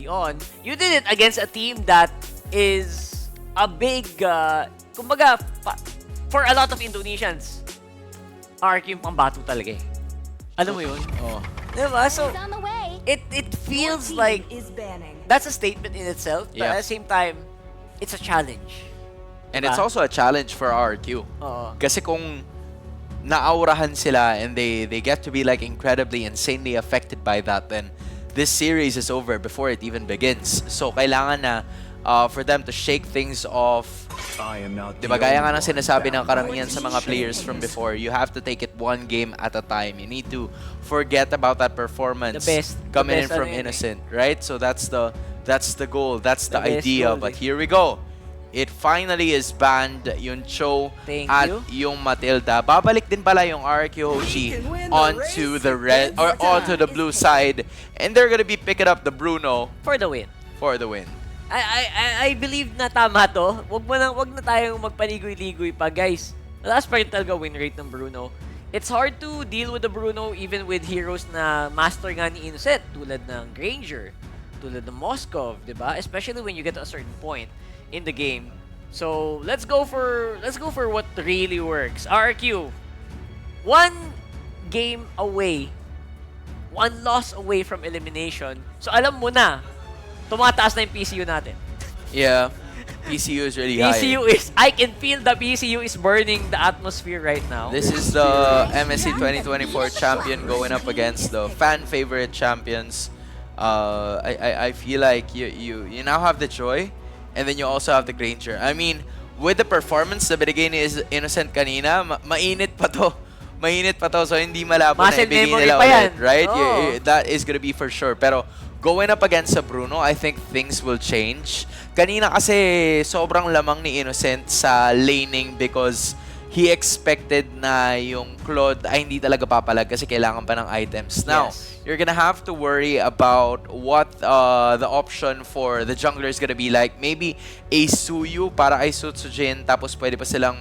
early on. You did it against a team that is a big, kumbaga, for a lot of Indonesians, RRQ yung pambato talaga eh. Alam mo yun? Oh. Diba? So, it feels like that's a statement in itself, but at the same time, it's a challenge. And it's also a challenge for RRQ. Kasi kung naaurahan sila and they get to be like incredibly, insanely affected by that, then this series is over before it even begins. So kailangan na for them to shake things off. Diba, gaya nga ng sinasabi ng karamihan sa mga players from before, you have to take it one game at a time. You need to forget about that performance coming in from Innocent, right? So that's the goal, that's the idea. But here we go. It finally is banned, yung Cho at yung Matilda. Babalik din pala yung RRQ Hoshi onto the red or onto the blue side, and they're gonna be picking up the Bruno for the win. For the win. I believe na tama to. Wag na tayong magpaligoy-ligoy pa, guys. Mataas pa rin talaga win rate ng Bruno. It's hard to deal with the Bruno even with heroes na master nga ni Innocent, tulad ng Granger, tulad ng Moskov, 'di ba? Especially when you get to a certain point in the game. So, let's go for what really works. RRQ, one game away, one loss away from elimination. So, alam mo na, tumataas na yung PCU natin. Yeah, PCU is really high. I can feel the PCU is burning the atmosphere right now. This is the MSC 2024 champion going up against the fan favorite champions. I feel like you now have the Joy, and then you also have the Granger. I mean, with the performance na binigay ni Innocent kanina, mainit pa to. Mainit pa to, so hindi malabo na ibigay nila ulit, right? That is gonna be for sure. Pero going up against sa Bruno, I think things will change. Kanina kasi sobrang lamang ni Innocent sa laning because he expected na yung Claude ay hindi talaga papalag kasi kailangan pa ng items. Now, you're gonna have to worry about what the option for the jungler is gonna be like. Maybe a Suyu para ay Sutsujin, tapos pwede pa silang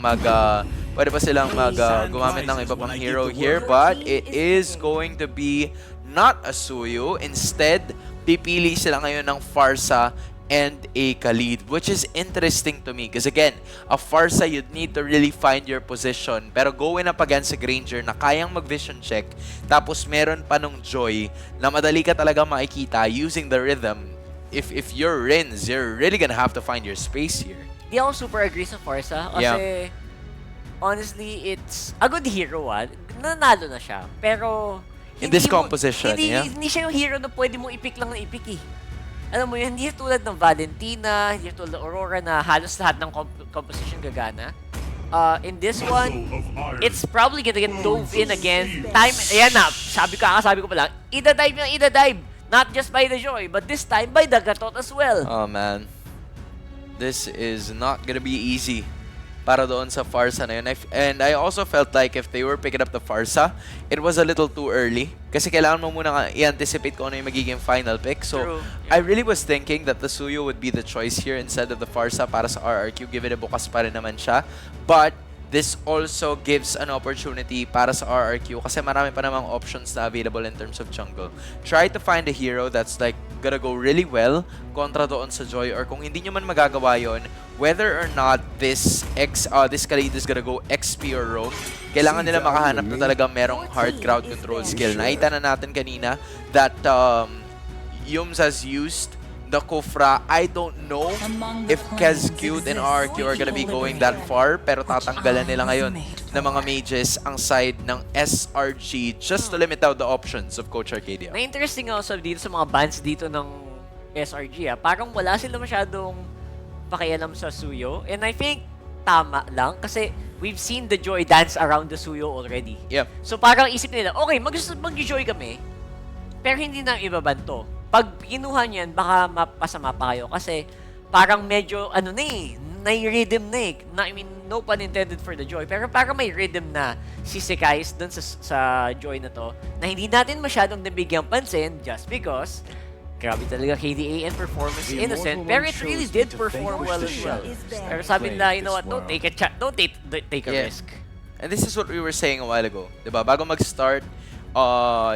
gumamit ng iba pang hero here, but it is going to be not a Suyu. Instead, pipili sila ngayon ng Farsa and a Khalid, which is interesting to me. Because again, a Farsa, you'd need to really find your position. Pero going up against a Granger na kayang mag-vision check, tapos meron pa nung Joy na madali ka talaga makikita using the rhythm. If you're Rins, you're really gonna have to find your space here. Di ako super agree sa Farsa. Kasi, honestly, it's a good hero. Nanalo na siya. Pero, in this composition, hindi siya yung hero na pwede mong ipik lang ng ipik eh. Alam mo yun, hindi tulad ng Valentina, hindi tulad ng Aurora na halos lahat ng composition gagana. In this one, it's probably gonna get dove in again. Ayan na, sabi ko pa lang, idadive. Not just by the Joy, but this time by the Gatot as well. Oh man, this is not gonna be easy para doon sa Farsa na yun. And I also felt like if they were picking up the Farsa, it was a little too early. Kasi kailangan mo muna i-anticipate kung ano yung magiging final pick. So, I really was thinking that the Suyo would be the choice here instead of the Farsa para sa RRQ, given na bukas pa rin naman siya. But, this also gives an opportunity para sa RRQ kasi marami pa namang options na available in terms of jungle. Try to find a hero that's like gonna go really well kontra doon sa Joy, or kung hindi nyo man magagawa yon, whether or not this Khalid is gonna go XP or roam, kailangan nila makahanap na talaga merong hard crowd control skill. Nakita na natin kanina that Yums has used the Kufra. I don't know if Kezcute and RRQ are gonna be going that far, pero tatanggalan nila ngayon ng mga mages ang side ng SRG just to limit out the options of Coach Arcadia. Na-interesting also dito sa mga bans dito ng SRG. Parang wala sila masyadong pakialam sa Suyo, and I think tama lang kasi we've seen the Joy dance around the Suyo already. Yeah. So parang isip nila, okay, mag-Joy kami, pero hindi na ibaban to. Pag kinuha niyan, baka mapasama pa kayo kasi parang medyo, nai-rhythm na eh. I mean, no pun intended for the Joy, pero parang may rhythm na si Sekais dun sa Joy na to na hindi natin masyadong nabigyang pansin just because grabe talaga KDA and performance Innocent, pero it really did perform well as well. Pero sabi nila, you know what, don't take a risk. And this is what we were saying a while ago, diba? Bago mag-start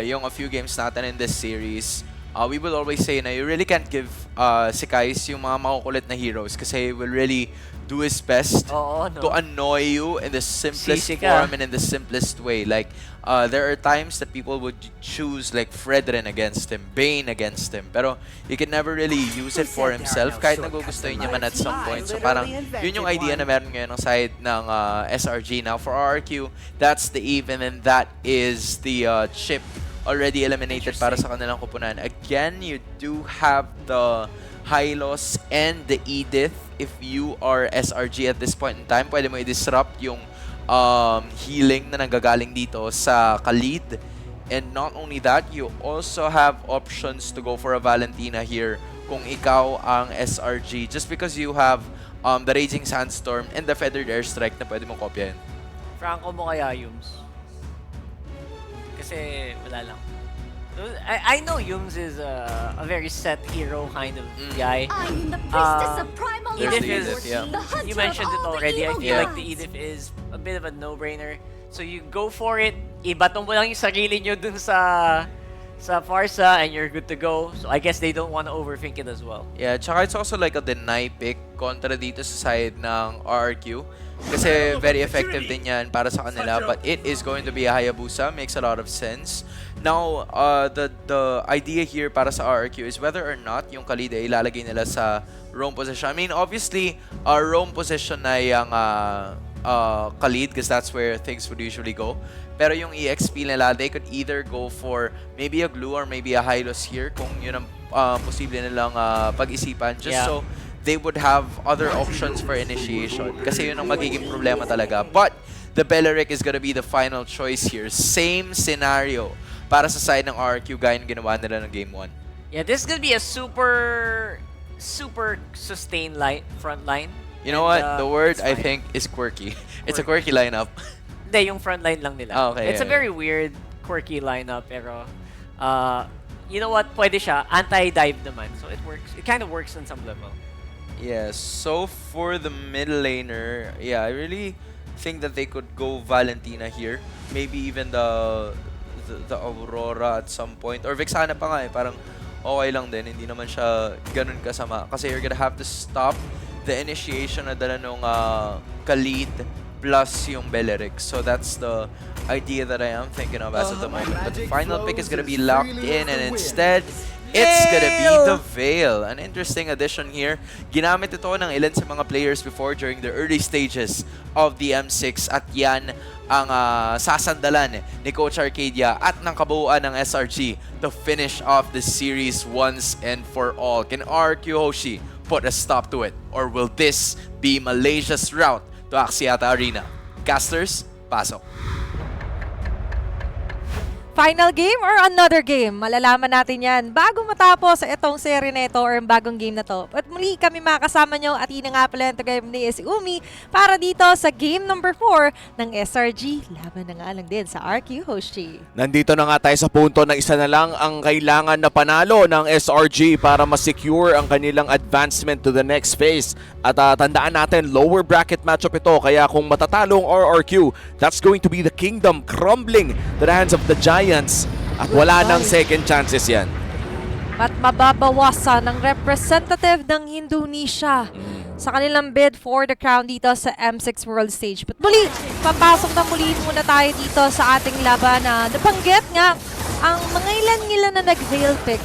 yung a few games natin in this series, we will always say na you really can't give si Kais yung mga makukulit na heroes kasi he will really do his best Oo, no? to annoy you in the simplest Sisi ka. form and in the simplest way. Like, there are times that people would choose like Fredrin against him, Bane against him, pero he can never really use it for himself kahit nagugustuhin niya man at some point. So parang yun yung idea na meron ngayon ng side ng SRG. Now for RRQ, that's the even and that is the chip already eliminated para sa kanilang kupunan. Again, you do have the Hylos and the Edith. If you are SRG at this point in time, pwede mo i-disrupt yung healing na nanggagaling dito sa Khalid. And not only that, you also have options to go for a Valentina here kung ikaw ang SRG. Just because you have the Raging Sandstorm and the Feathered Airstrike na pwede mong kopyahin. Franco mo kaya Yums? Kasi wala lang. I know Yums is a very set hero kind of guy. I'm the priestess of primal Edith There's the is, Edith, yeah. the hunter you mentioned of it all the already. I evil feel like the gods. Edith is a bit of a no-brainer. So you go for it, ibatong mo lang yung sarili nyo dun sa Farsa and you're good to go. So I guess they don't want to overthink it as well. Yeah, tsaka it's also like a deny pick kontra dito sa side ng RRQ. Kasi very effective din yan para sa kanila. But it is going to be a Hayabusa. Makes a lot of sense. Now, the idea here para sa RRQ is whether or not yung Khalid ay ilalagay nila sa roam position. I mean, obviously, roam position na yung Khalid because that's where things would usually go. Pero yung EXP nila, they could either go for maybe a glue or maybe a Hylos here kung yun ang posible nilang pag-isipan. Just so they would have other options for initiation. Kasi yun ang magiging problema talaga. But the Beleric is gonna be the final choice here. Same scenario para sa side ng RRQ gaya ng ginawa nila ng Game 1. Yeah, this is gonna be a super sustained front line. You know what? The word it's I fine. think is quirky. It's a quirky lineup. Hindi, yung front line lang nila. Okay, It's a very weird, quirky lineup, pero you know what? Pwede siya. Anti-dive naman. So it works. It kind of works on some level. Yeah, so for the mid laner, yeah, I really think that they could go Valentina here. Maybe even the Aurora at some point. Or Vexana pa nga eh, parang okay lang din. Hindi naman siya ganun kasama. Kasi you're gonna have to stop the initiation na dala nung Khalid plus yung Beleric. So that's the idea that I am thinking of as of the moment. But the final pick is gonna be locked in and instead, it's gonna be the Veil. An interesting addition here. Ginamit ito ng ilan sa mga players before during the early stages of the M6 at yan ang sasandalan ni Coach Arcadia at ng kabuuan ng SRG to finish off the series once and for all. Can RRQ Hoshi put a stop to it? Or will this be Malaysia's route to Axiata Arena? Casters, pasok. Final game or another game? Malalaman natin yan bago matapos itong seri na ito or bagong game na to. At muli kami makakasama nyo at ina nga pala yung tagay ni si Umi para dito sa game number 4 ng SRG. Laban na nga lang din sa RQ Hoshi. Nandito na nga tayo sa punto na isa na lang ang kailangan na panalo ng SRG para ma-secure ang kanilang advancement to the next phase. At tandaan natin, lower bracket matchup ito. Kaya kung matatalo ang RRQ, that's going to be the kingdom crumbling to the hands of the Giants. At wala nang second chances yan. At mababawasan ng representative ng Indonesia sa kanilang bid for the crown dito sa M6 World Stage. But muli, papasok na muli muna tayo dito sa ating laban na nabanggit nga ang mga ilan na nag-veil pick.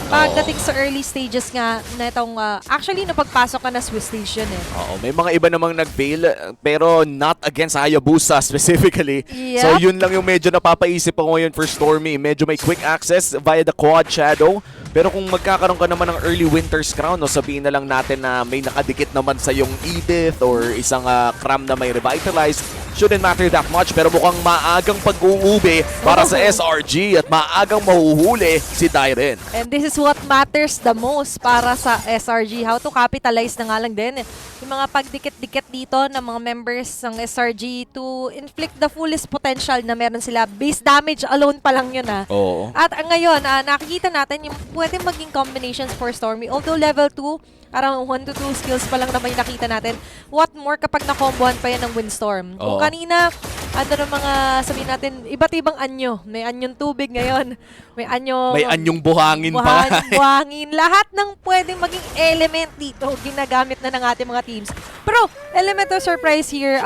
Pagdating sa early stages nga na itong, actually napagpasok ka na Swiss Stage yun eh. Oo, may mga iba namang nag-fail pero not against Hayabusa specifically. Yep. So yun lang yung medyo napapaisip ako ngayon for Stormy. Medyo may quick access via the Quad Shadow. Pero kung magkakaroon ka naman ng early Winter's Crown, no, sabihin na lang natin na may nakadikit naman sa yung Edith or isang Cram na may revitalized, shouldn't matter that much. Pero mukhang maagang pag-uube para sa SRG at maagang mahuhuli si Tyren. And this is what matters the most para sa SRG. How to capitalize na nga lang din. Yung mga pagdikit-dikit dito ng mga members ng SRG to inflict the fullest potential na meron sila. Base damage alone pa lang yun Oo. At ngayon, nakikita natin yung pwede maging combinations for Stormy. Although level 2, around 1 to 2 skills pa lang naman yung nakita natin. What more kapag nakombohan pa yan ng Windstorm? Kung Oo. kanina, ano ng mga, sabihin natin, iba't ibang anyo. May anyong tubig ngayon. May anyong... May anyong buhangin pa. Buhangin. Lahat ng pwedeng maging element dito, ginagamit na ng ating mga teams. Pero, element of surprise here,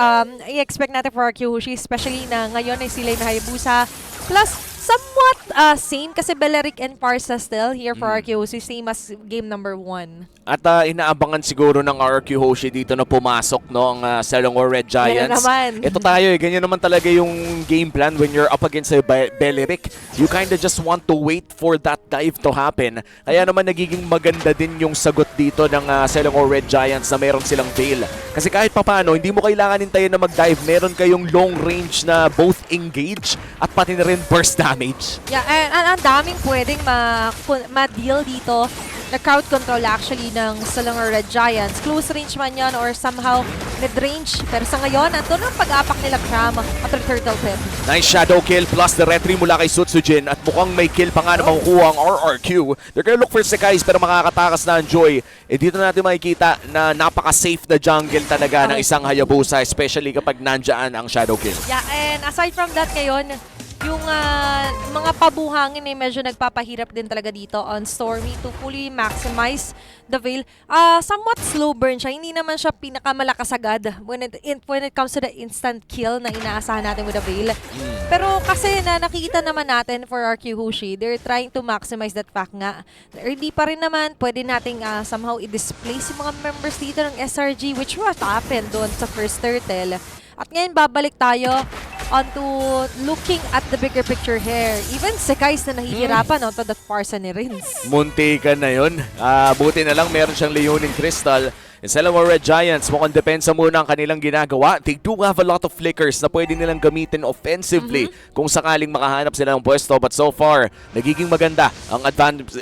i-expect natin for RRQ, especially na ngayon ay sila yung Hayabusa. Plus, somewhat same kasi Beleric and Parsa still here for RRQ, same as game number 1. At inaabangan siguro ng RRQ Hoshi dito na pumasok no ang Selangor Red Giants. Ito tayo ganyan naman talaga yung game plan when you're up against a Beleric. You kinda just want to wait for that dive to happen. Kaya naman nagiging maganda din yung sagot dito ng Selangor Red Giants na meron silang fail. Kasi kahit papano, hindi mo kailangan hintayin na mag-dive. Meron kayong long range na both engage at pati na rin burst damage. Yeah, and ang daming pwedeng ma-deal dito na crowd control actually ng Selangor Red Giants. Close range man yan or somehow mid-range. Pero sa ngayon, andun ang pag-apak nila Cram at Turtle Pit. Nice shadow kill plus the retry mula kay Sutsujin at mukhang may kill pa nga na makukuha ang RRQ. They're gonna look for Sekais pero makakatakas na ang Joy. Dito natin makikita na napaka-safe na jungle talaga ng isang Hayabusa, especially kapag nandyan ang shadow kill. Yeah, and aside from that ngayon, yung mga pabuhangin ay medyo nagpapahirap din talaga dito on Stormy to fully maximize the Veil. Somewhat slow burn siya. Hindi naman siya pinakamalakas agad when it comes to the instant kill na inaasahan natin with the Veil. Pero kasi nakikita naman natin for RQ Hoshi, they're trying to maximize that fact nga. Early pa rin naman, pwede nating somehow i-displace yung mga members dito ng SRG, which what happened doon sa first turtle. At ngayon, babalik tayo onto looking at the bigger picture here. Even Sekais na nahihirapan onto that Parsa ni Rins. Munti ka na yun. Buti na lang meron siyang Leonin Crystal. Yung Selangor Red Giants, mukhang depensa muna ang kanilang ginagawa. They do have a lot of flickers na pwede nilang gamitin offensively kung sakaling makahanap sila ng pwesto. But so far, nagiging maganda ang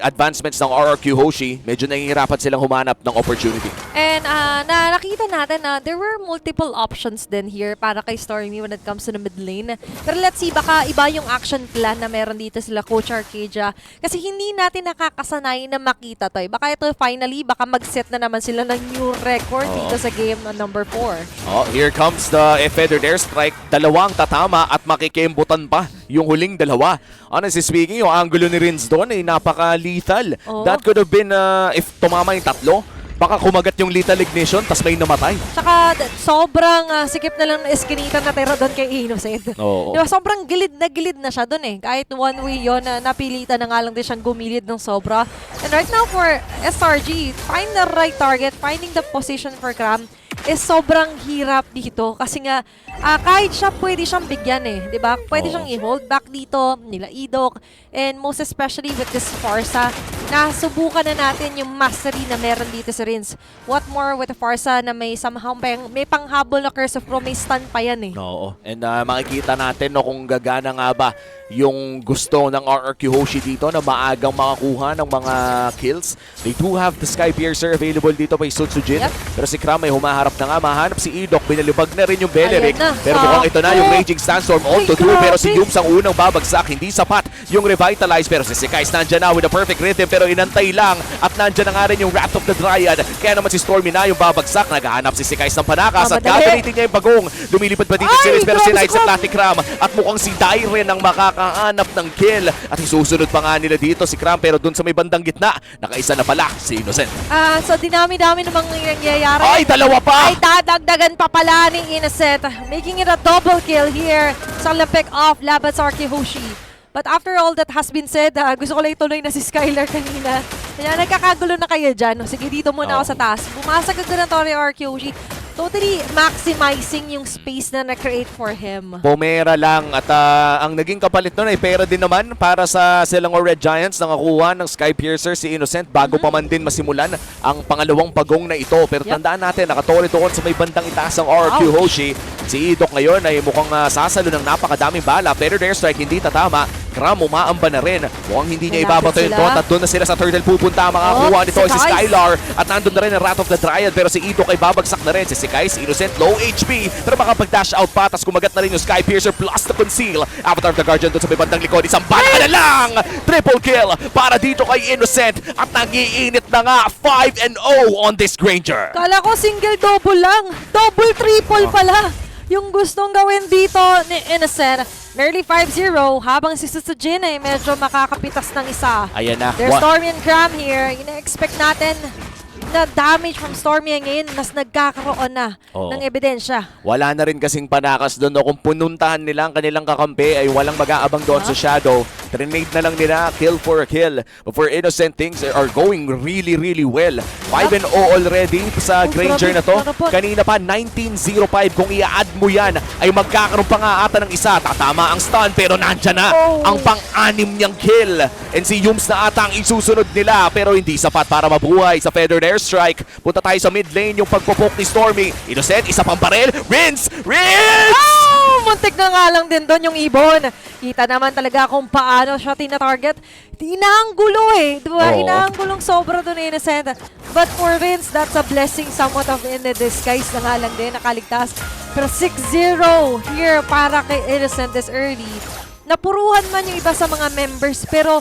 advancements ng RRQ Hoshi. Medyo nahihirapan silang humanap ng opportunity. And nakita natin na there were multiple options din here para kay Stormy when it comes to the mid lane. Pero let's see, baka iba yung action plan na meron dito sila Coach Arcadia. Kasi hindi natin nakakasanay na makita to. Baka ito finally, baka mag-set na naman sila ng new record dito sa game number 4. Oh, here comes the feathered airstrike. Dalawang tatama at makikimbutan pa yung huling dalawa. Honestly speaking, yung angulo ni Rins doon ay napaka-lethal. That could have been, if tumama yung tatlo, baka kumagat yung lethal ignition tas may namatay. Saka sobrang sikip na lang na eskinita na tira doon kay Innocent. Diba, sobrang gilid na siya doon eh. Kahit one way yun, napilitan na nga lang din siyang gumilid ng sobra. And right now for SRG, find the right target, finding the position for Cram is sobrang hirap dito. Kasi nga, kahit siya pwede siyang bigyan eh. Diba? Pwede siyang i-hold back dito, nila Idok. And most especially with this Farsa, nasubukan na natin yung mastery na meron dito sa Rins. What more with the Farsa na may somehow may panghabol na Curse of Pro, may stun pa yan eh. Oo. And makikita natin no, kung gagana nga ba yung gusto ng RRQ Hoshi dito na maagang makakuha ng mga kills. They do have the Sky Piercer available dito kay Sutsujin. Pero si Kram ay humaharap na nga. Mahanap si Idok. Binalibag na rin yung Beleric. Pero mukhang ito na yung Raging Sandstorm on to do. Pero si Yums ang unang babagsak. Hindi sapat yung Revitalize. Pero si Sekais nandyan na with a perfect rhythm. Pero inantay lang. At nandyan na nga rin yung Wrath of the Dryad. Kaya naman si Stormy na yung babagsak. Naghahanap si Sekais ng panakas. At gagamitin niya yung bagong. Lumilipad pa dito si Rins. Pero si Knight sa Platic Kram. At mukhang si Dairen ang makakahanap ng kill. At isusunod pa nga nila dito si Kram. Pero dun sa may bandang gitna, nakaisa na pala si Innocent. So dinami-dami namang nangyayari. Ay, dalawa pa! Ay, dadagdagan pa pala ni Innocent. Making it a double kill here sa pick off laban sa RQ Hoshi. But after all that has been said, gusto ko lang ituloy na si Skylar kanina. Kaya nagkakagulo na kayo dyan. Sige, dito muna ako sa taas. Bumasag agad ng Tori RQ Hoshi. Totally maximizing yung space na na-create for him. Pumera lang at ang naging kapalit nun ay pera din naman para sa Selangor Red Giants. Nangakuha ng Sky Piercer si Innocent bago pa man din masimulan ang pangalawang pagong na ito. Pero tandaan natin, nakatore doon sa may bandang itaas ang RRQ Hoshi. Si Idok ngayon ay mukhang sasalo ng napakadaming bala. Pero their strike hindi tatama. Kram umaamba na rin. Mukhang hindi niya ibabato yung tot at doon na sila sa turtle pupunta. Makakuha nito si Skylar at nandun na rin ang Wrath of the Dryad. Pero si Idok ay babagsak na rin. Si Sekais, Innocent, low HP. Pero makapag-dash out pa. Tapos kumagat na rin yung Sky Piercer plus the conceal. Avatar of the Guardian doon sa may bandang likod. Isang bala na lang! Triple kill para dito kay Innocent. At nag-iinit na nga 5-0 on this Granger. Kala ko single double lang. Double triple pala. yung gustong gawin dito ni Innocent. Nearly 5-0 habang si Susujin ay medyo makakapitas ng isa. Ayan na. There's Stormy and Cram here. Ina-expect natin na damage from Stormy ngayon, mas nagkakaroon na ng ebidensya. Wala na rin kasing panakas doon. No? Kung pununtahan nila ang kanilang kakampi ay walang mag-aabang doon sa Shadow. Trinade na lang nila, kill for a kill. But for Innocent, things are going really, really well. 5-0 already sa Granger na to. Kanina pa, 19-05. Kung i-add mo yan, ay magkakaroon pa nga ata ng isa. Tatama ang stun, pero nandyan na ang pang-anim niyang kill. And si Yums na ata ang isusunod nila, pero hindi sapat para mabuhay sa Feathered Airstrike. Punta tayo sa mid lane, yung pagpupok ni Stormy. Innocent, isa pang baril. Rinse! Rinse! Oh! Muntik na nga lang din doon yung ibon. Kita naman talaga kung paano siya tina-target. Inaanggulo eh. Diba? Inaanggulong sobra doon Innocent. But for Vince, that's a blessing somewhat of in the disguise na nga lang din. Nakaligtas. Pero 6-0 here para kay Innocent this early. Napuruhan man yung iba sa mga members, pero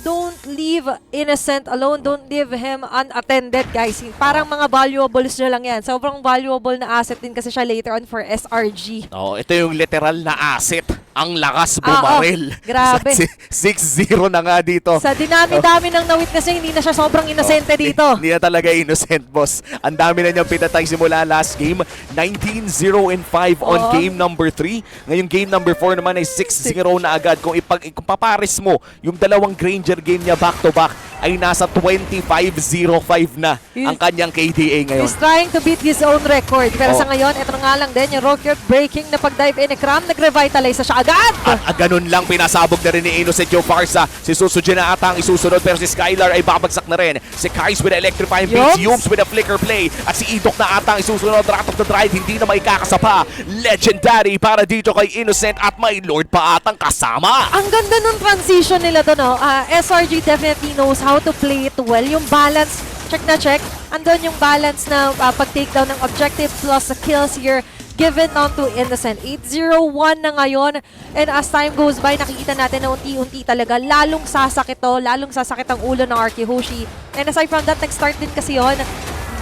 don't leave Innocent alone. Don't leave him unattended, guys. Parang mga valuables nyo lang yan. Sobrang valuable na asset din kasi siya later on for SRG. Ito yung literal na asset. Ang lakas bumaril. Grabe. 6-0 na nga dito. Sa dinami-dami ng na-witness niya, hindi na siya sobrang inosente dito. Hindi na talaga innocent, boss. Ang dami na niyang pinatay simula last game. 19-0-5 on game number 3. Ngayong game number 4 naman ay 6-0 na agad. Kung papares mo yung dalawang Granger game niya back-to-back, ay nasa 25-05 na ang kanyang KDA ngayon. He's trying to beat his own record. Pero sa ngayon, ito nga lang din, yung rocket breaking na pag-dive in ni Cram, nag-revitalize na siya agad. At ganun lang, pinasabog na rin ni Innocent yung Farsa. Si Susujin na ata ang isusunod, pero si Skylar ay babagsak na rin. Si Kais with electrifying beats, Yums with a flicker play, at si Idok na ata ang isusunod. Rat of the Drive, hindi na maikakasapa. Legendary para dito kay Innocent at may Lord pa atang kasama. Ang ganda nung transition nila doon, no? SRG definitely knows how to play it well. Yung balance, check na check. Andun yung balance na pag-takedown ng objective plus the kills here given on to Innocent. 8-0-1 na ngayon. And as time goes by, nakikita natin na unti-unti talaga lalong sasakit to, lalong sasakit ang ulo ng RRQ Hoshi. And aside from that, nag-start din kasi yun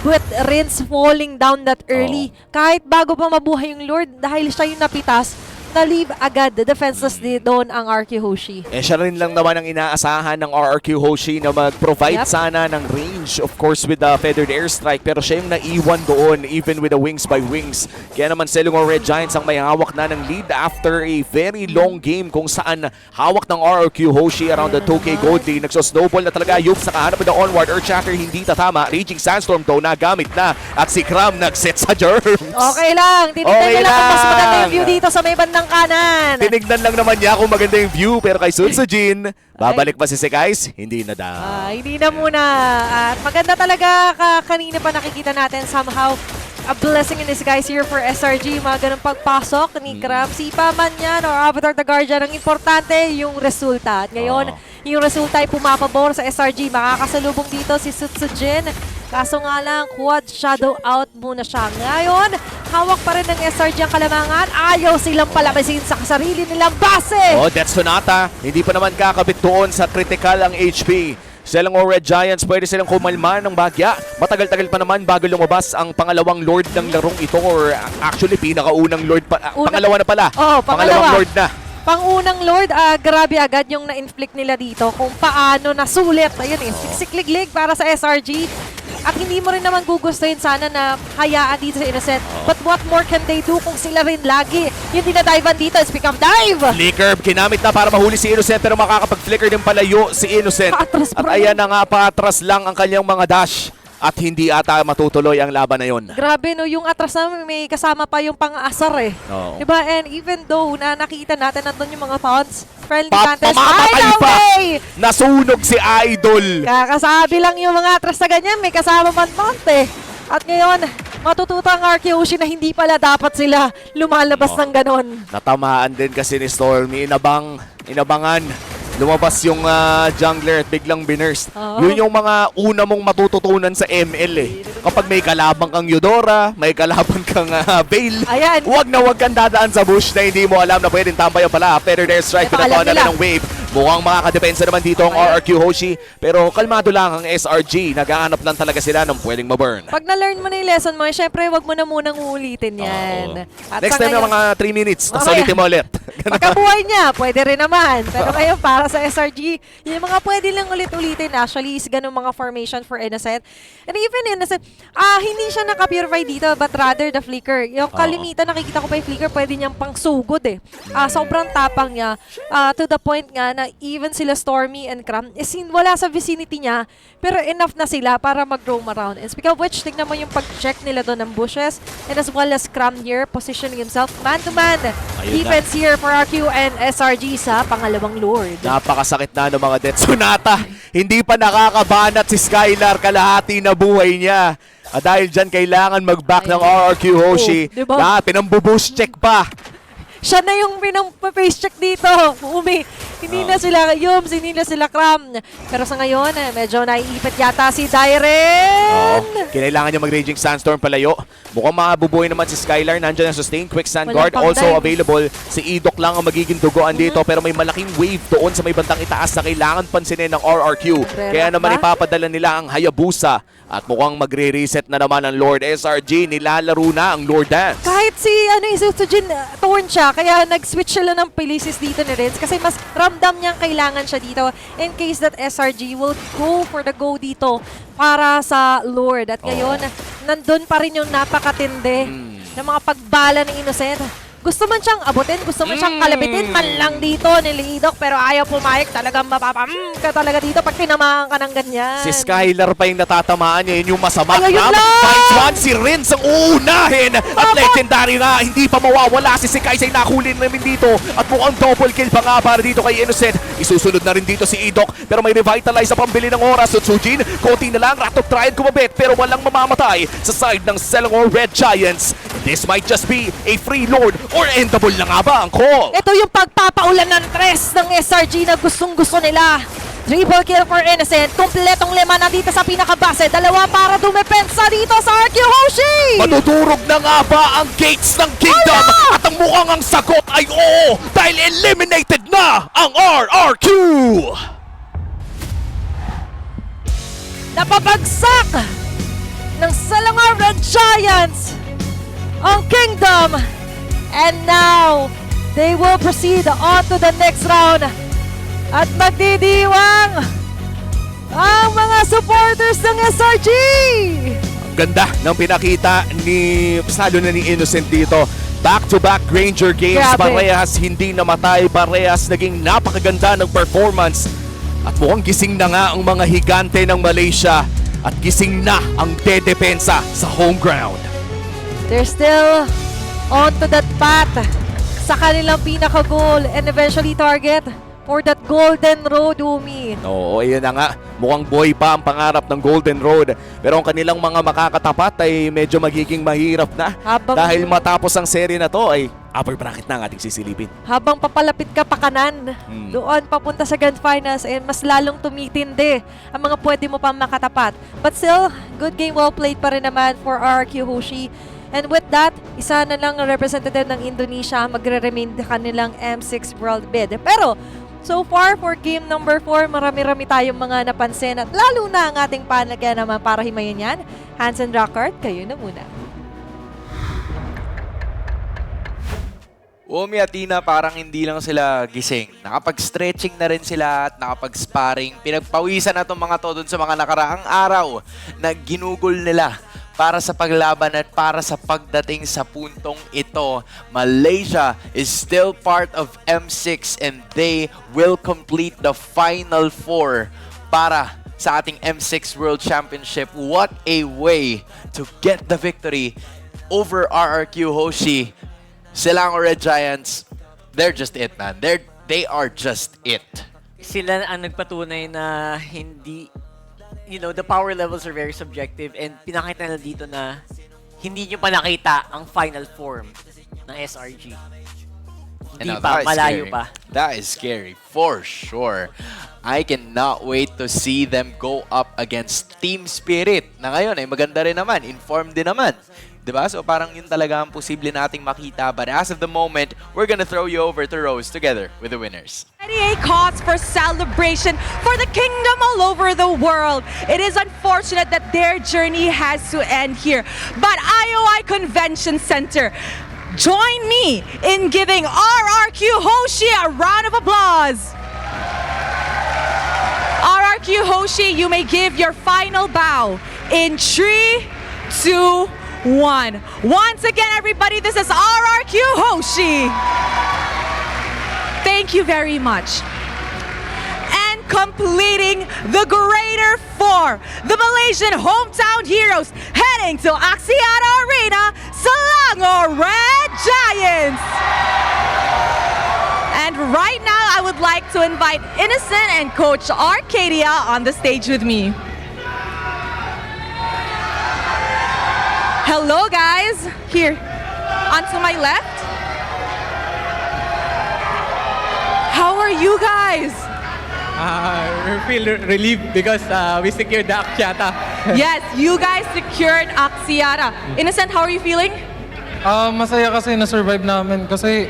with Rince falling down that early. Kahit bago pa mabuhay yung Lord, dahil siya yung napitas, na-leave agad defenseless doon ang RRQ Hoshi. Siya rin lang naman ang inaasahan ng RRQ Hoshi na mag-provide sana ng range, of course, with the Feathered Airstrike. Pero siya yung naiwan doon, even with the wings by wings. Kaya naman Selangor Red Giants ang may hawak na ng lead after a very long game kung saan hawak ng RRQ Hoshi around the 2K gold lead. Nagso-snowball na talaga. Yubs nakahanap with the onward. Earthshatter hindi tatama. Raging Sandstorm though nagamit na. At si Cram nag-set sa germs. Okay lang. Tinignan nila kung mas maganda yung view dito sa may bandang kanan. Tinignan lang naman niya kung maganda yung view, pero kay Susujin, babalik pa si Sekais? Hindi na daw. Hindi na muna. At maganda talaga kanina pa nakikita natin somehow a blessing in disguise here for SRG. Mga ganun pagpasok ni Cram. Sipa man yan or Avatar the Guardian. Ang importante yung resulta. At ngayon, yung resulta ay pumapabor sa SRG. Makakasalubong dito si Susujin. Kaso nga lang, quad shadow out muna siya. Ngayon, hawak pa rin ng SRG ang kalamangan. Ayaw silang palabasin sa sarili nilang base. Death Sonata, hindi pa naman kakabit doon sa critical ang HP. Selangor Red Giants, pwede silang kumalma ng bagya. Matagal-tagal pa naman bago lumabas ang pangalawang Lord ng larong ito, or actually pinakaunang Lord pa. Pangalawa na pala. Pangalawang Lord na. Pangunang Lord, grabe agad yung na-inflict nila dito kung paano nasulit. Ayun siksikliglig para sa SRG. At hindi mo rin naman gugustuhin sana na hayaan dito sa Innocent. But what more can they do kung sila rin lagi yung dinadivean dito? Speak of dive! Flicker, ginamit na para mahuli si Innocent, pero makakapag-flicker din palayo si Innocent. At ayan na nga, paatras lang ang kanyang mga dash. At hindi ata matutuloy ang laban na yun. Grabe no, yung atras na may kasama pa yung pang-asar eh. Diba? And even though na nakita natin nandun yung mga taunts, friendly contest, pa! Nasunog si Idol! Kakasabi lang yung mga atras na ganyan, may kasama man taunt eh. At ngayon, matututo ang RRQ Hoshi na hindi pala dapat sila lumalabas ng ganon. Natamaan din kasi ni Stormy, inabangan. Lumabas yung jungler at biglang binurst. Yun yung mga una mong matututunan sa ML eh. Kapag may kalabang kang Eudora, may kalabang kang Veil, wag na wag kang dadaan sa bush na hindi mo alam na pwedeng tampayan pala. Feathered Airstrike, pinatawa na rin ng wave. Mukhang makakadepensa naman dito ang RRQ Hoshi. Pero kalmado lang ang SRG. Naghahanap lang talaga sila ng pwedeng maburn. Pag na-learn mo na yung lesson mo, syempre, wag mo na munang uulitin yan. At Next sa time na ngayon- mga 3 minutes. Tapos Okay. ulitin mo ulit. Pagkabuhay niya, pwede rin naman. Pero ngayon, para sa SRG, yung mga pwede lang ulit-ulitin actually is ganun mga formation for Innocent. And even Innocent, hindi siya naka-purify dito, but rather the flicker. Yung kalimitan, nakikita ko pa yung flicker, pwede niyang pang sugod eh. Sobrang tapang niya. To the point nga na even sila Stormy and Cram, is wala sa vicinity niya, pero enough na sila para mag-roam around. And speaking of which, tignan mo yung pag-check nila doon ng bushes, and as well as Cram here, positioning himself man-to-man. Defense here for RQ and SRG sa pangalawang Lord. Napakasakit na ng mga death. Sonata, hindi pa nakakabanat si Skylar, kalahati na buhay niya. Dahil dyan, kailangan mag-back ng RRQ Hoshi. diba? Pinambu-boost check pa. Siya na yung pinang-face check dito. Hindi na sila Yums, hindi na sila Cram. Pero sa ngayon, medyo naiipit yata si Dairen. Kailangan niya mag-Raging Sandstorm palayo. Mukhang mabubuhay naman si Skylar. Nandiyan ang Sustain, Quick Sand Walang Guard also pang-dive. available. Si Idok lang ang magiging dugoan dito, pero may malaking wave doon sa may bandang itaas na kailangan pansinin ng RRQ. Kaya naman ba? ipapadala nila ang Hayabusa. At mukhang magre-reset na naman ang Lord SRG. Nilalaro na ang Lord Dance. Kahit si Isujin, torn siya, kaya nag-switch sila ng Pilisis dito ni Renz kasi mas ramdam niyang kailangan siya dito in case that SRG will go for the go dito para sa Lord. At ngayon, nandun pa rin yung napakatindi ng mga pagbala ni Innocent. Gusto man siyang abutin, gusto man siyang kalabitin, man lang dito ni Lidok, pero ayaw pumayag. Talagang ka talaga dito pag tinamaan ka ng ganyan. Si Skylar pa yung natatamaan niya. Yun yung masama. Ay, ayun lang! Finds one, si Renz ang uunahin. At legendary na, hindi pa mawawala si Kaisay. Nahuli namin dito. At mukhang double kill pa nga para dito kay Innocent. Isusunod na rin dito si Idok. Pero may revitalize sa pambili ng oras. So Tsujin, konti na lang. Ratok try and kumabit. Pero walang mamamatay sa side ng Selangor Red Giants. This might just be a free Lord or endable na nga ba ang call? Ito yung pagpapaulan ng tres ng SRG na gustong-gusto nila. Triple kill for Innocent. Kompletong lima na dito sa pinakabase. Dalawa para dumepensa dito sa RQ Hoshi. Madudurog na nga ba ang gates ng Kingdom? At ang mukhang ang sagot ay oo dahil eliminated na ang RRQ! Napabagsak ng Selangor Red Giants ang Kingdom. And now, they will proceed on to the next round. At magdidiwang ang mga supporters ng SRG. Ang ganda ng pinakita ni Salo na ni Innocent dito. Back-to-back Granger games, Grabe. parehas hindi namatay, parehas naging napakaganda ng performance. At mukhang gising na nga ang mga higante ng Malaysia at gising na ang dedepensa sa home ground. They're still on to that path sa kanilang pinaka-goal and eventually target for that Golden Road, Umi. Oo, ayun na nga. Mukhang buhay pa ang pangarap ng Golden Road. Pero ang kanilang mga makakatapat ay medyo magiging mahirap na. Dahil matapos ang serye na to ay upper bracket na ang ating sisilipin. Habang papalapit ka pa kanan, doon papunta sa Grand Finals, and mas lalong tumitindi ang mga pwede mo pang makatapat. But still, good game, well played pa rin naman for RRQ Hoshi. And with that, isa na lang ang representative ng Indonesia magre-remain kanilang M6 World Bid. Pero, so far for game number 4, marami-rami tayong mga napansin at lalo na ang ating panagya naman para himayin yan. Hansen Rockard, kayo na muna. Omi at Tina, parang hindi lang sila gising. Nakapag-stretching na rin sila at nakapag-sparring. Pinagpawisan na itong mga to dun sa mga nakaraang araw na ginugol nila para sa paglaban at para sa pagdating sa puntong ito. Malaysia is still part of M6 and they will complete the Final Four para sa ating M6 World Championship. What a way to get the victory over RRQ Hoshi. Selangor Red Giants, they're just it, man. They are just it. Sila ang nagpatunay na hindi, the power levels are very subjective, and pinakita nila dito na hindi nyo pa nakita ang final form ng SRG. Di now pa, that is malayo scary. pa. That is scary for sure. I cannot wait to see them go up against Team Spirit na ngayon ay maganda rin naman, informed din naman. Diba? So parang yun talaga ang posible nating makita. But as of the moment, we're gonna throw you over to Rose together with the winners. A cause for celebration for the kingdom all over the world. It is unfortunate that their journey has to end here. But IOI Convention Center, join me in giving RRQ Hoshi a round of applause. RRQ Hoshi, you may give your final bow in 3, 2, 1. Once again, everybody, this is RRQ Hoshi. Thank you very much. And completing the Greater 4, the Malaysian hometown heroes heading to Axiata Arena, Selangor Red Giants. And right now, I would like to invite Innocent and Coach Arcadia on the stage with me. Hello, guys. Here, onto my left. How are you guys? We feel relieved because we secured the Axiata. Yes, you guys secured Axiata. Innocent, how are you feeling? Masaya kasi na-survive namin kasi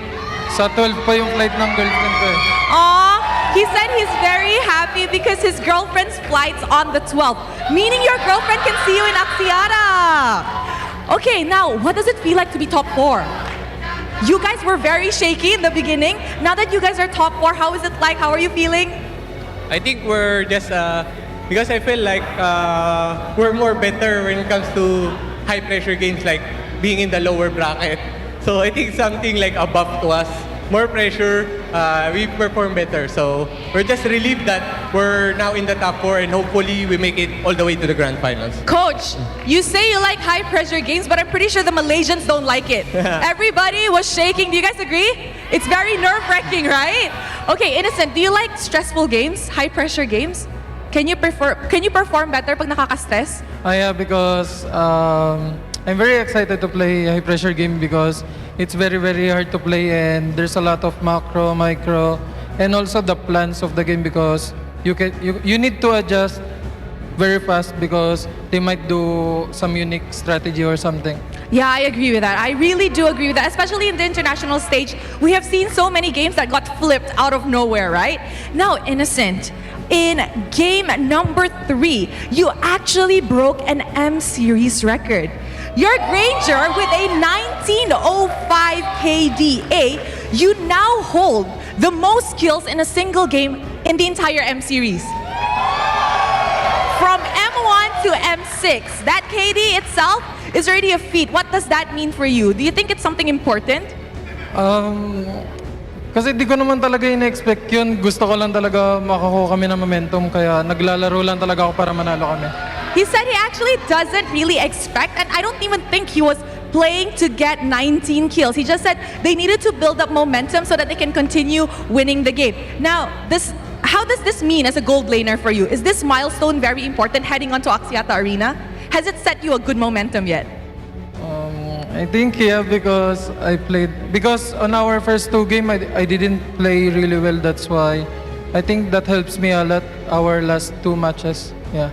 sa 12 pa yung flight ng girlfriend ko eh. Aw, he said he's very happy because his girlfriend's flight's on the 12th, meaning your girlfriend can see you in Axiata. Okay, now, what does it feel like to be top 4? You guys were very shaky in the beginning. Now that you guys are top 4, how is it like? How are you feeling? I think we're just, because I feel like we're more better when it comes to high pressure games like being in the lower bracket. So I think something like above to us, more pressure, we perform better. So we're just relieved that we're now in the top 4 and hopefully we make it all the way to the grand finals. Coach, you say you like high pressure games, but I'm pretty sure the Malaysians don't like it. Everybody was shaking. Do you guys agree? It's very nerve-wracking, right? Okay, Innocent, do you like stressful games, high pressure games? Can you perform better pag nakaka-stress? Yeah, because I'm very excited to play high pressure game because it's very, very hard to play and there's a lot of macro, micro, and also the plans of the game because you need to adjust very fast because they might do some unique strategy or something. Yeah, I agree with that. I really do agree with that, especially in the international stage. We have seen so many games that got flipped out of nowhere, right? Now, Innocent, in game number 3, you actually broke an M series record. Your Granger with a 1905 KDA, you now hold the most kills in a single game in the entire M series. From M1 to M6, that KD itself is already a feat. What does that mean for you? Do you think it's something important? Kasi di ko naman talaga in-expect yun. Gusto ko lang talaga makakuha kami ng momentum kaya naglalaro lang talaga ako para manalo kami. He said he actually doesn't really expect, and I don't even think he was playing to get 19 kills. He just said they needed to build up momentum so that they can continue winning the game. Now, how does this mean as a gold laner for you? Is this milestone very important heading onto Axiata Arena? Has it set you a good momentum yet? I think yeah, because on our first 2 games I didn't play really well. That's why I think that helps me a lot. Our last 2 matches, yeah.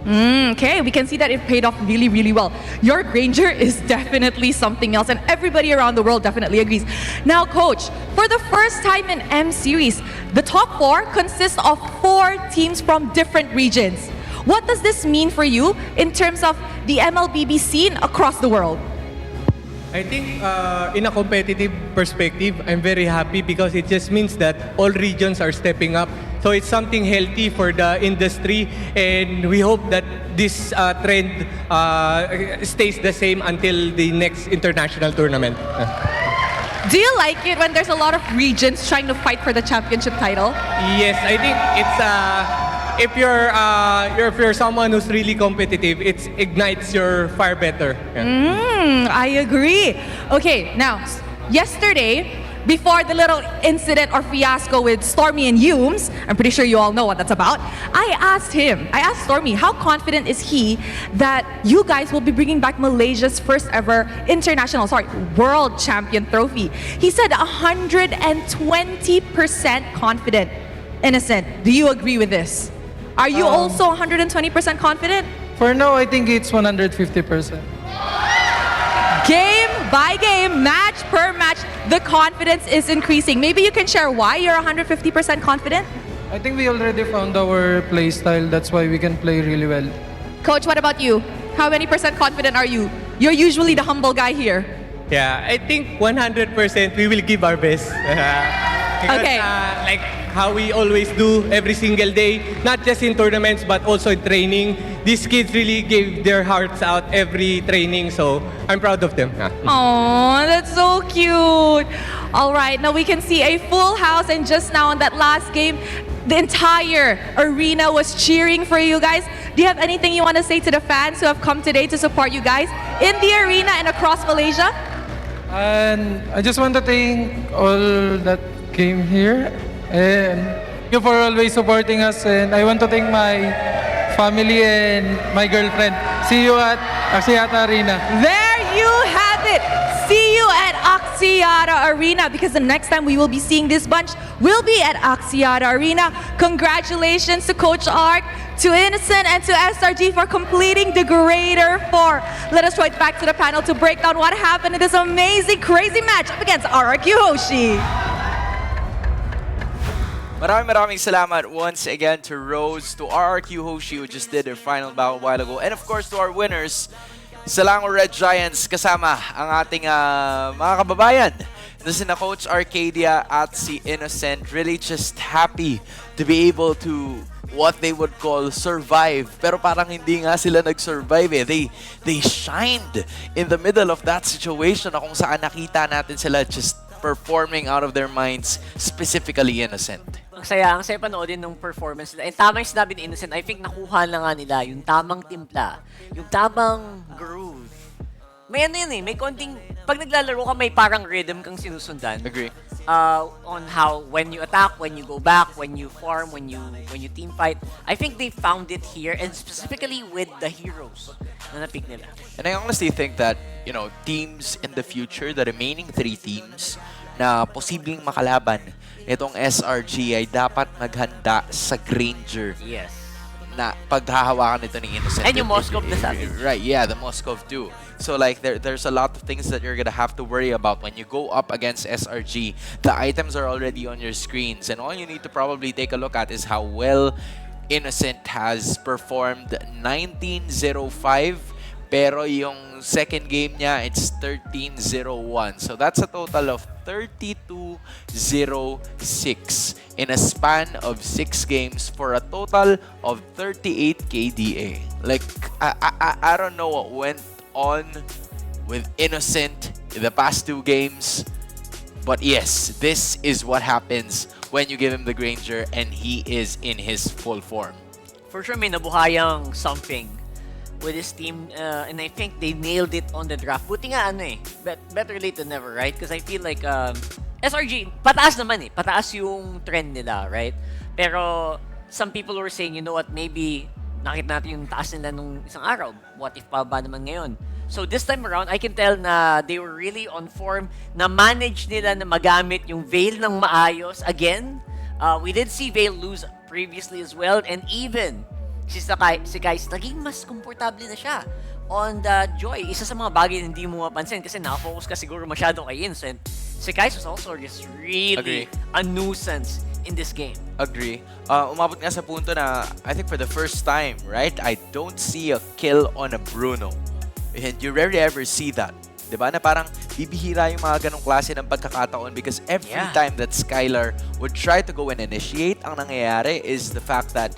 Okay, we can see that it paid off really, really well. Your Granger is definitely something else, and everybody around the world definitely agrees. Now, Coach, for the first time in M Series, the top 4 consists of 4 teams from different regions. What does this mean for you in terms of the MLBB scene across the world? I think in a competitive perspective, I'm very happy because it just means that all regions are stepping up. So it's something healthy for the industry, and we hope that this trend stays the same until the next international tournament. Do you like it when there's a lot of regions trying to fight for the championship title? Yes, I think it's if you're someone who's really competitive, it ignites your fire better. Yeah. I agree. Okay, now, yesterday, before the little incident or fiasco with Stormy and Humes, I'm pretty sure you all know what that's about. I asked Stormy, how confident is he that you guys will be bringing back Malaysia's first ever world champion trophy? He said 120% confident. Innocent, do you agree with this? Are you also 120% confident? For now, I think it's 150%. Game by game, match per match, the confidence is increasing. Maybe you can share why you're 150% confident? I think we already found our play style. That's why we can play really well. Coach, what about you? How many percent confident are you? You're usually the humble guy here. Yeah, I think 100% we will give our best. Because, Okay. like how we always do every single day, not just in tournaments but also in training. These kids really gave their hearts out every training, so I'm proud of them. Oh, that's so cute. All right, now we can see a full house, and just now in that last game, the entire arena was cheering for you guys. Do you have anything you want to say to the fans who have come today to support you guys in the arena and across Malaysia? And I just want to thank all that came here. And thank you for always supporting us. And I want to thank my family and my girlfriend. See you at Axiata Arena. There you have it. See you at Axiata Arena, because the next time we will be seeing this bunch will be at Axiata Arena. Congratulations to Coach Ark, to Innocent, and to SRG for completing the Greater 4. Let us throw it back to the panel to break down what happened in this amazing, crazy match up against RRQ Hoshi. Maraming salamat once again to Rose, to RRQ Hoshi who just did their final battle a while ago, and of course to our winners, Selangor Red Giants, kasama ang ating mga kababayan na sina Coach Arcadia at si Innocent. Really just happy to be able to what they would call survive. Pero parang hindi nga sila nag-survive eh. They shined in the middle of that situation na kung saan nakita natin sila just performing out of their minds, specifically Innocent. Ang saya panoodin ng performance nila. And tama yung sinabi ni Innocent, I think nakuha na nga nila yung tamang timpla, yung tamang groove. May ano yun eh, may konting, pag naglalaro ka may parang rhythm kang sinusundan. Agree. On how, when you attack, when you go back, when you farm, when you team fight. I think they found it here, and specifically with the heroes na napick nila. And I honestly think that, you know, teams in the future, the remaining 3 teams na posibleng makalaban itong SRG ay dapat maghanda sa Granger Yes. na paghahawakan nito ni Innocent. And yung Moskov na sabi. Right, yeah, the Moskov too. So like there's a lot of things that you're gonna have to worry about when you go up against SRG. The items are already on your screens, and all you need to probably take a look at is how well Innocent has performed. 19-05, pero yung second game niya, it's 13-01. So that's a total of 32-06 in a span of 6 games for a total of 38 KDA. Like, I don't know what went on with Innocent in the past 2 games, but yes, this is what happens when you give him the Granger and he is in his full form. For sure may nabuhayang something with his team, and I think they nailed it on the draft. Buti nga ano eh, better late than never, right? Because I feel like SRG, pataas naman eh. Pataas yung trend nila, right? Pero some people were saying, you know what, maybe nakita natin yung taas nila nung isang araw. What if pa ba naman ngayon? So this time around, I can tell na they were really on form, na manage nila na magamit yung Veil ng maayos. Again, we did see Veil lose previously as well, and even si Kais, naging mas komportable na siya on the Joy. Isa sa mga bagay na hindi mo mapansin kasi nakafocus ka siguro masyado kay Innocent. Si Kais was also just really a nuisance in this game. Agree. Umabot nga sa punto na, I think for the first time, right, I don't see a kill on a Bruno. And you rarely ever see that. Diba? Na parang bibihira yung mga ganong klase ng pagkakataon because every time that Skylar would try to go and initiate, ang nangyayari is the fact that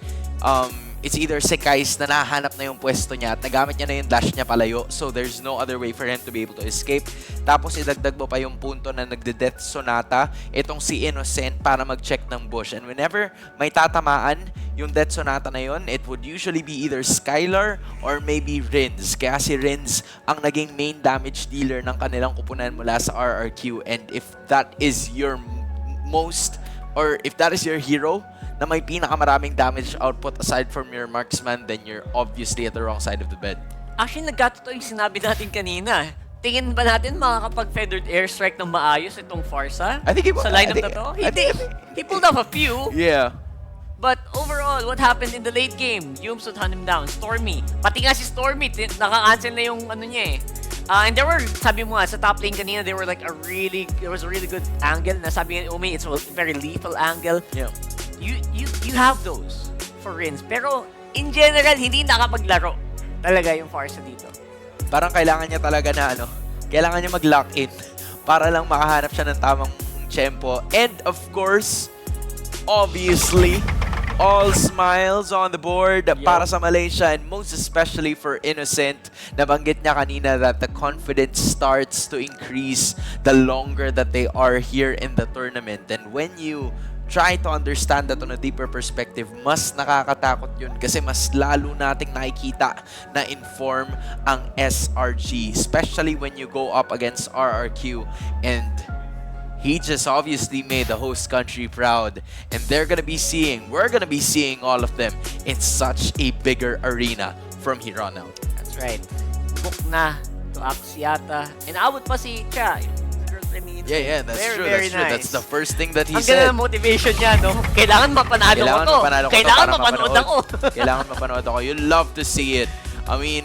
it's either si Kais na nahanap na yung pwesto niya at nagamit niya na yung dash niya palayo, so there's no other way for him to be able to escape. Tapos idagdag mo pa yung punto na nagde-death sonata itong si Innocent para mag-check ng bush. And whenever may tatamaan yung Death Sonata na yun, it would usually be either Skylar or maybe Rinz. Kaya si Rinz ang naging main damage dealer ng kanilang kupunan mula sa RRQ. And if that is your if that is your hero na may pinakamaraming damage output aside from your marksman, then you're obviously at the wrong side of the bed. Actually, nagkatotoo yung sinabi natin kanina. Tingin ba natin makakapag-feathered airstrike ng maayos itong Farsa? I think sa lineup na to? He pulled off a few. Yeah. But overall, what happened in the late game? Yums would hunt him down. Stormy. Pati nga si Stormy, naka-cancel na yung ano niya eh. And there were, sabi mo nga, sa top lane kanina, there was a really good angle na sabi nga, Umi, it's a very lethal angle. Yeah. You have those for Rins. Pero, in general, hindi nakapaglaro talaga yung Farsa dito. Parang kailangan niya talaga na kailangan niya mag-lock in para lang makahanap siya ng tamang tempo. And of course, obviously, all smiles on the board para sa Malaysia, and most especially for Innocent. Nabanggit niya kanina that the confidence starts to increase the longer that they are here in the tournament. And when you try to understand that on a deeper perspective, mas nakakatakot yun kasi mas lalo nating nakikita na inform ang SRG, especially when you go up against RRQ. And he just obviously made the host country proud, and we're gonna be seeing all of them in such a bigger arena from here on out. That's right. Book na to Axiata. And awot pa si Cha. Girlfriend ni Innocent. Yeah, that's very, true. Very That's true. nice. That's the first thing that he Ang said. ganda ng motivation niya, no? Kailangan mapanalo ko to. Kailangan mapanood ako. Kailangan mapanood ako. You love to see it. I mean,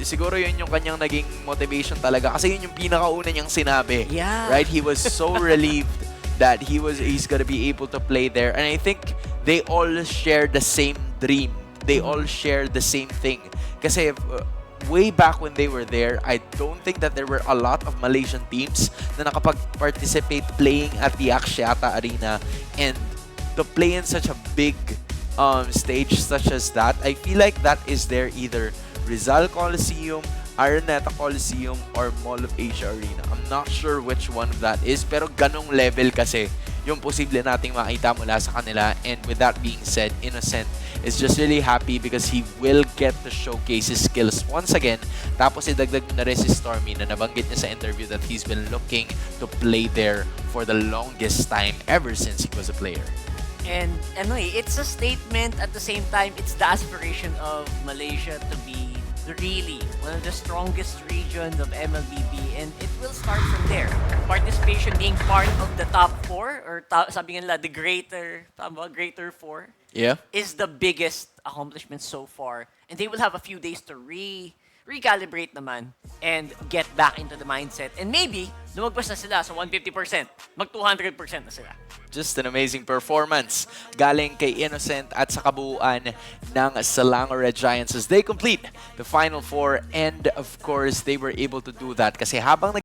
siguro yun yung kanyang naging motivation talaga kasi yun yung pinakauna niyang sinabi. Yeah. Right? He was so relieved that he's gonna be able to play there. And I think they all share the same dream. They all share the same thing. Kasi way back when they were there, I don't think that there were a lot of Malaysian teams na nakapag-participate playing at the Axiata Arena, and to play in such a big stage such as that, I feel like that is their either Rizal Coliseum, Araneta Coliseum, or Mall of Asia Arena. I'm not sure which one of that is, pero ganong level kasi yung posible nating makita mula sa kanila. And with that being said, Innocent is just really happy because he will get to showcase his skills once again. Tapos idagdag na rin si Stormy na nabanggit niya sa interview that he's been looking to play there for the longest time ever since he was a player. And it's a statement at the same time. It's the aspiration of Malaysia to be really one of the strongest regions of MLBB, and it will start from there. Participation being part of the top 4, or sabi nga nila, the greater 4, Yeah. is the biggest accomplishment so far. And they will have a few days to recalibrate naman and get back into the mindset. And maybe, lumagpas na sila sa 150%. Mag 200% na sila. Just an amazing performance galing kay Innocent at sa kabuuan ng Selangor Red Giants as they complete the Final Four. And of course, they were able to do that kasi habang